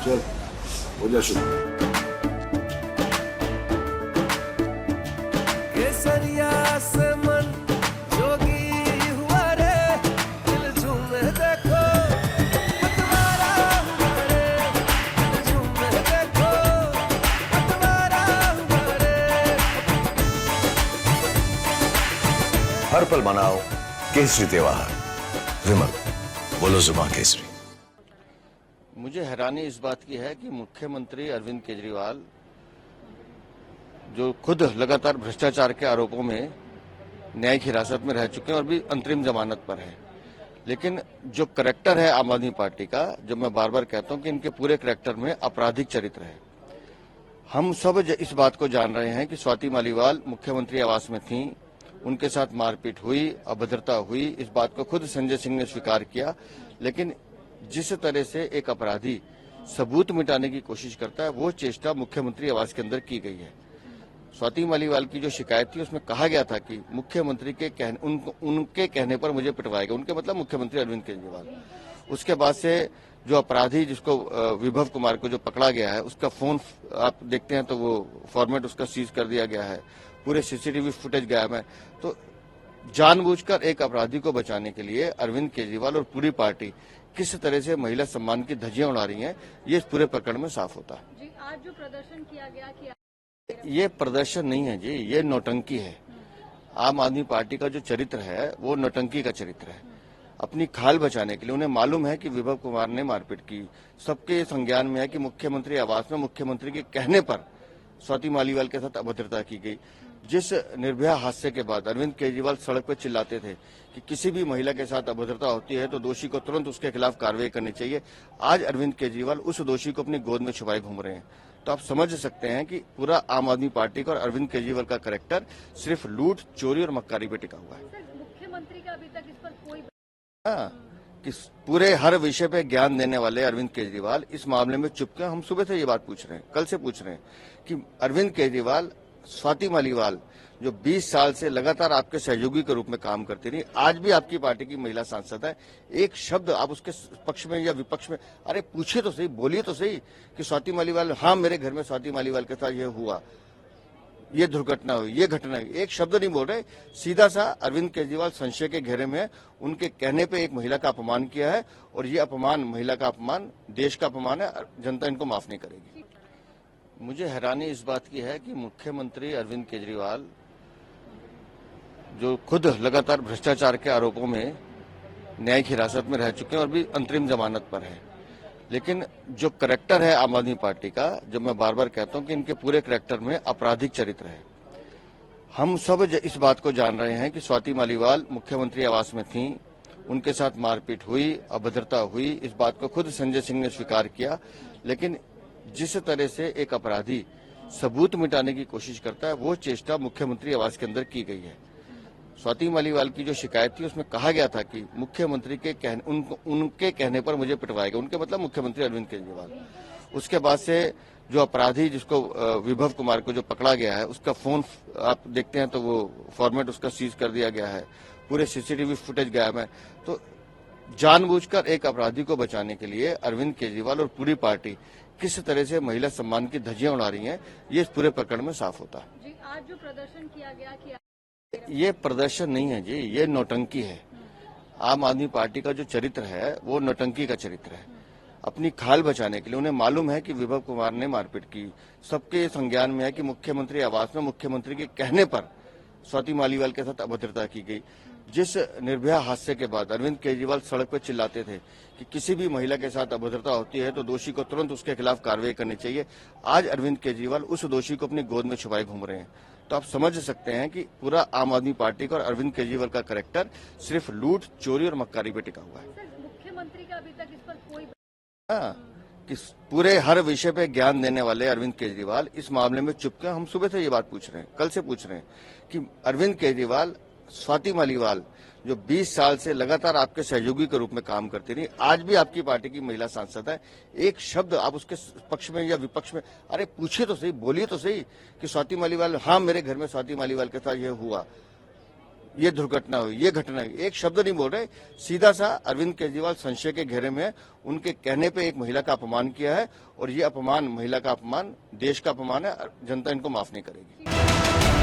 चल हो जा शुरू। केसरिया से मन जोगी हुआ रे, दिल झूमे देखो पतवारा हुआ रे, दिल झूमे देखो पतवारा हुआ रे। हर पल मनाओ केसरी त्योहार। विमल, बोलो जुबान केसरी। मुझे हैरानी इस बात की है कि मुख्यमंत्री अरविंद केजरीवाल जो खुद लगातार भ्रष्टाचार के आरोपों में न्यायिक हिरासत में रह चुके हैं और भी अंतरिम जमानत पर है, लेकिन जो करैक्टर है आम आदमी पार्टी का, जो मैं बार बार कहता हूं कि इनके पूरे करैक्टर में आपराधिक चरित्र है। हम सब इस बात को जान रहे हैं कि स्वाति मालीवाल मुख्यमंत्री आवास में थीं, उनके साथ मारपीट हुई, अभद्रता हुई, इस बात को खुद संजय सिंह ने स्वीकार किया। लेकिन जिस तरह से एक अपराधी सबूत मिटाने की कोशिश करता है, वो चेष्टा मुख्यमंत्री आवास के अंदर की गई है। स्वाति मालीवाल की जो शिकायत थी उसमें कहा गया था कि मुख्यमंत्री के उनके कहने पर मुझे पिटवाएगा, उनके मतलब मुख्यमंत्री अरविंद केजरीवाल। उसके बाद से जो अपराधी जिसको विभव कुमार को जो पकड़ा गया है, उसका फोन आप देखते हैं तो वो फॉर्मेट उसका सीज कर दिया गया है, पूरे सीसीटीवी फुटेज गायब है। तो जानबूझकर एक अपराधी को बचाने के लिए अरविंद केजरीवाल और पूरी पार्टी किस तरह से महिला सम्मान की धज्जियां उड़ा रही हैं, ये इस पूरे प्रकरण में साफ होता है। जी, आज जो प्रदर्शन किया गया कि ये प्रदर्शन नहीं है जी, ये नौटंकी है। आम आदमी पार्टी का जो चरित्र है वो नौटंकी का चरित्र है। अपनी खाल बचाने के लिए उन्हें मालूम है कि विभव कुमार ने मारपीट की, सबके संज्ञान में है कि मुख्यमंत्री आवास में मुख्यमंत्री के कहने पर स्वाति मालीवाल के साथ अभद्रता की गई। जिस निर्भया हादसे के बाद अरविंद केजरीवाल सड़क पर चिल्लाते थे कि किसी भी महिला के साथ अभद्रता होती है तो दोषी को तुरंत उसके खिलाफ कार्रवाई करनी चाहिए, आज अरविंद केजरीवाल उस दोषी को अपनी गोद में छुपाए घूम रहे हैं। तो आप समझ सकते हैं कि पूरा आम आदमी पार्टी का और अरविंद केजरीवाल का कैरेक्टर सिर्फ लूट, चोरी और मक्कारी पे टिका हुआ है। सर, मुख्यमंत्री का अभी तक इस पर कोई कि पूरे हर विषय पे ज्ञान देने वाले अरविंद केजरीवाल इस मामले में चुप क्यों? हम सुबह से ये बात पूछ रहे हैं, कल से पूछ रहे हैं कि अरविंद केजरीवाल, स्वाति मालीवाल जो 20 साल से लगातार आपके सहयोगी के रूप में काम करती रही, आज भी आपकी पार्टी की महिला सांसद है, एक शब्द आप उसके पक्ष में या विपक्ष में, अरे पूछिए तो सही, बोलिए तो सही कि स्वाति मालीवाल, हाँ मेरे घर में स्वाति मालीवाल के साथ ये हुआ, ये दुर्घटना हुई, ये घटना हुई, एक शब्द नहीं बोल रहे। सीधा सा अरविंद केजरीवाल संशय के घेरे में है। उनके कहने पे एक महिला का अपमान किया है और ये अपमान, महिला का अपमान देश का अपमान है, जनता इनको माफ नहीं करेगी। मुझे हैरानी इस बात की है कि मुख्यमंत्री अरविंद केजरीवाल जो खुद लगातार भ्रष्टाचार के आरोपों में न्यायिक हिरासत में रह चुके हैं और भी अंतरिम जमानत पर है, लेकिन जो करैक्टर है आम आदमी पार्टी का, जो मैं बार बार कहता हूं कि इनके पूरे करैक्टर में आपराधिक चरित्र है। हम सब इस बात को जान रहे हैं कि स्वाति मालीवाल मुख्यमंत्री आवास में थीं, उनके साथ मारपीट हुई, अभद्रता हुई, इस बात को खुद संजय सिंह ने स्वीकार किया। लेकिन जिस तरह से एक अपराधी सबूत मिटाने की कोशिश करता है, वो चेष्टा मुख्यमंत्री आवास के अंदर की गई है। स्वाति मालीवाल की जो शिकायत थी उसमें कहा गया था कि मुख्यमंत्री के उनके कहने पर मुझे पिटवाएगा, उनके मतलब मुख्यमंत्री अरविंद केजरीवाल। उसके बाद से जो अपराधी जिसको विभव कुमार को जो पकड़ा गया है, उसका फोन आप देखते हैं तो वो फॉर्मेट उसका सीज कर दिया गया है, पूरे सीसीटीवी फुटेज गायब है। तो जानबूझकर एक अपराधी को बचाने के लिए अरविंद केजरीवाल और पूरी पार्टी किस तरह से महिला सम्मान की धज्जियां उड़ा रही हैं, ये इस पूरे प्रकरण में साफ होता है। जी, आज जो प्रदर्शन किया गया कि ये प्रदर्शन नहीं है जी, ये नौटंकी है। आम आदमी पार्टी का जो चरित्र है वो नौटंकी का चरित्र है। अपनी खाल बचाने के लिए उन्हें मालूम है कि विभव कुमार ने मारपीट की, सबके संज्ञान में है कि मुख्यमंत्री आवास में मुख्यमंत्री के कहने पर स्वाति मालीवाल के साथ अभद्रता की गई। जिस निर्भया हादसे के बाद अरविंद केजरीवाल सड़क पर चिल्लाते थे कि किसी भी महिला के साथ अभद्रता होती है तो दोषी को तुरंत उसके खिलाफ कार्रवाई करनी चाहिए, आज अरविंद केजरीवाल उस दोषी को अपनी गोद में छुपाए घूम रहे हैं। तो आप समझ सकते हैं कि पूरा आम आदमी पार्टी का और अरविंद केजरीवाल का कैरेक्टर सिर्फ लूट, चोरी और मक्कारी पे टिका हुआ है। सर, मुख्यमंत्री का अभी तक इस पर कोई कि पूरे हर विषय पे ज्ञान देने वाले अरविंद केजरीवाल इस मामले में चुप क्यों? हम सुबह से ये बात पूछ रहे हैं, कल से पूछ रहे हैं कि अरविंद केजरीवाल, स्वाति मालीवाल जो 20 साल से लगातार आपके सहयोगी के रूप में काम करती रही, आज भी आपकी पार्टी की महिला सांसद है, एक शब्द आप उसके पक्ष में या विपक्ष में, अरे पूछिए तो सही, बोलिए तो सही कि स्वाति मालीवाल, हाँ मेरे घर में स्वाति मालीवाल के साथ ये हुआ, ये दुर्घटना हुई, ये घटना हुई, एक शब्द नहीं बोल रहे, सीधा सा अरविंद केजरीवाल संशय के घेरे में है। उनके कहने पे एक महिला का अपमान किया है और ये अपमान, महिला का अपमान देश का अपमान है। जनता इनको माफ नहीं करेगी।